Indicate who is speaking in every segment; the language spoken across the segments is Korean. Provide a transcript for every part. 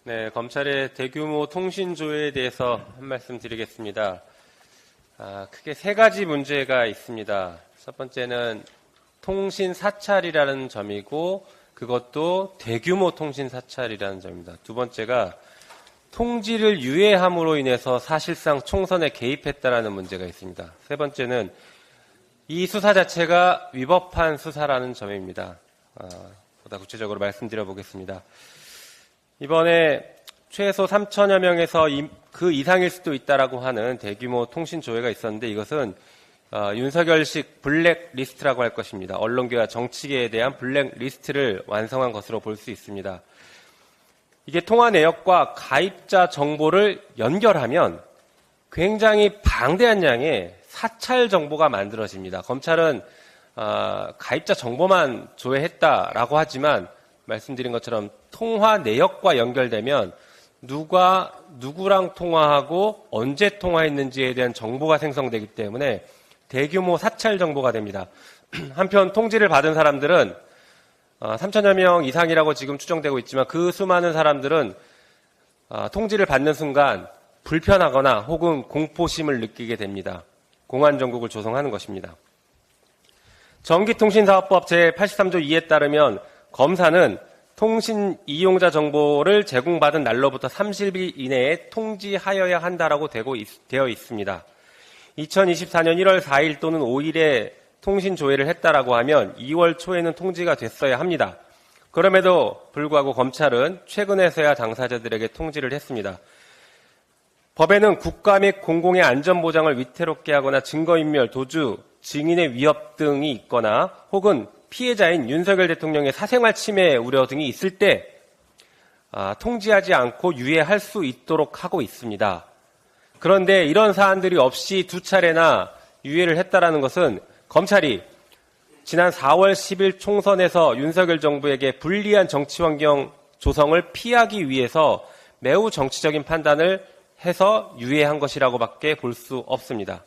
Speaker 1: 네, 검찰의 대규모 통신 조회에 대해서 한 말씀 드리겠습니다. 크게 세 가지 문제가 있습니다. 첫 번째는 통신 사찰이라는 점이고 그것도 대규모 통신 사찰이라는 점입니다. 두 번째가 통지를 유예함으로 인해서 사실상 총선에 개입했다라는 문제가 있습니다. 세 번째는 이 수사 자체가 위법한 수사라는 점입니다. 보다 구체적으로 말씀드려 보겠습니다. 이번에 최소 3천여 명에서 그 이상일 수도 있다라고 하는 대규모 통신 조회가 있었는데 이것은 윤석열식 블랙리스트라고 할 것입니다. 언론계와 정치계에 대한 블랙리스트를 완성한 것으로 볼 수 있습니다. 이게 통화 내역과 가입자 정보를 연결하면 굉장히 방대한 양의 사찰 정보가 만들어집니다. 검찰은 가입자 정보만 조회했다라고 하지만 말씀드린 것처럼 통화 내역과 연결되면 누가 누구랑 통화하고 언제 통화했는지에 대한 정보가 생성되기 때문에 대규모 사찰 정보가 됩니다. 한편 통지를 받은 사람들은 3천여 명 이상이라고 지금 추정되고 있지만 그 수많은 사람들은 통지를 받는 순간 불편하거나 혹은 공포심을 느끼게 됩니다. 공안정국을 조성하는 것입니다. 전기통신사업법 제83조 2에 따르면 검사는 통신 이용자 정보를 제공받은 날로부터 30일 이내에 통지하여야 한다라고 되어 있습니다. 2024년 1월 4일 또는 5일에 통신 조회를 했다라고 하면 2월 초에는 통지가 됐어야 합니다. 그럼에도 불구하고 검찰은 최근에서야 당사자들에게 통지를 했습니다. 법에는 국가 및 공공의 안전보장을 위태롭게 하거나 증거인멸, 도주, 증인의 위협 등이 있거나 혹은 피해자인 윤석열 대통령의 사생활 침해 우려 등이 있을 때 통지하지 않고 유예할 수 있도록 하고 있습니다. 그런데 이런 사안들이 없이 두 차례나 유예를 했다라는 것은 검찰이 지난 4월 10일 총선에서 윤석열 정부에게 불리한 정치 환경 조성을 피하기 위해서 매우 정치적인 판단을 해서 유예한 것이라고밖에 볼 수 없습니다.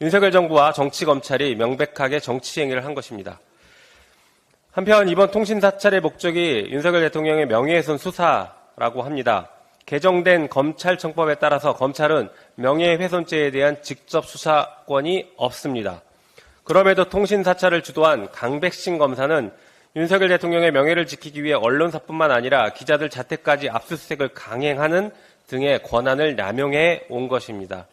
Speaker 1: 윤석열 정부와 정치검찰이 명백하게 정치행위를 한 것입니다. 한편 이번 통신 사찰의 목적이 윤석열 대통령의 명예훼손 수사라고 합니다. 개정된 검찰청법에 따라서 검찰은 명예훼손죄에 대한 직접 수사권이 없습니다. 그럼에도 통신 사찰을 주도한 강백신 검사는 윤석열 대통령의 명예를 지키기 위해 언론사뿐만 아니라 기자들 자택까지 압수수색을 강행하는 등의 권한을 남용해 온 것입니다.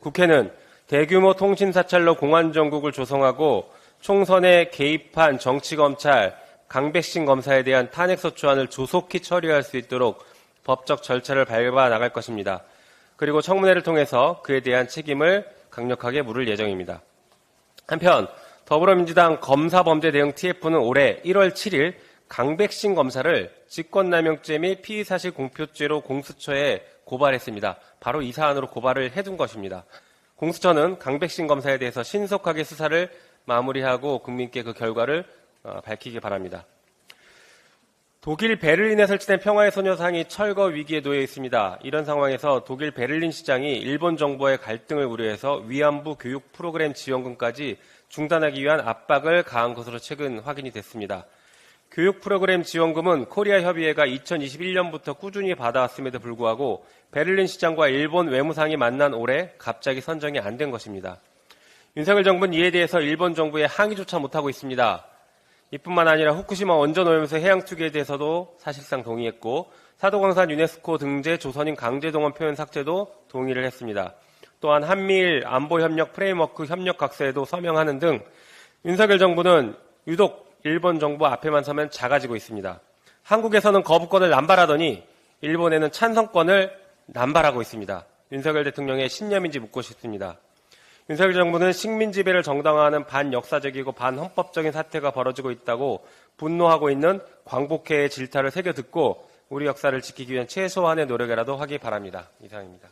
Speaker 1: 국회는 대규모 통신 사찰로 공안정국을 조성하고 총선에 개입한 정치검찰 강백신 검사에 대한 탄핵소추안을 조속히 처리할 수 있도록 법적 절차를 밟아 나갈 것입니다. 그리고 청문회를 통해서 그에 대한 책임을 강력하게 물을 예정입니다. 한편 더불어민주당 검사범죄대응 TF는 올해 1월 7일 강백신 검사를 직권남용죄 및 피의사실 공표죄로 공수처에 고발했습니다. 바로 이 사안으로 고발을 해둔 것입니다. 공수처는 강백신 검사에 대해서 신속하게 수사를 마무리하고 국민께 그 결과를 밝히기 바랍니다. 독일 베를린에 설치된 평화의 소녀상이 철거 위기에 놓여 있습니다. 이런 상황에서 독일 베를린 시장이 일본 정부와의 갈등을 우려해서 위안부 교육 프로그램 지원금까지 중단하기 위한 압박을 가한 것으로 최근 확인이 됐습니다. 교육 프로그램 지원금은 코리아 협의회가 2021년부터 꾸준히 받아왔음에도 불구하고 베를린 시장과 일본 외무상이 만난 올해 갑자기 선정이 안 된 것입니다. 윤석열 정부는 이에 대해서 일본 정부에 항의조차 못하고 있습니다. 이뿐만 아니라 후쿠시마 원전오염수 해양 투기에 대해서도 사실상 동의했고 사도광산 유네스코 등재 조선인 강제동원 표현 삭제도 동의를 했습니다. 또한 한미일 안보협력 프레임워크 협력 각서에도 서명하는 등 윤석열 정부는 유독 일본 정부 앞에만 서면 작아지고 있습니다. 한국에서는 거부권을 남발하더니 일본에는 찬성권을 남발하고 있습니다. 윤석열 대통령의 신념인지 묻고 싶습니다. 윤석열 정부는 식민 지배를 정당화하는 반역사적이고 반헌법적인 사태가 벌어지고 있다고 분노하고 있는 광복회의 질타를 새겨 듣고 우리 역사를 지키기 위한 최소한의 노력이라도 하기 바랍니다. 이상입니다.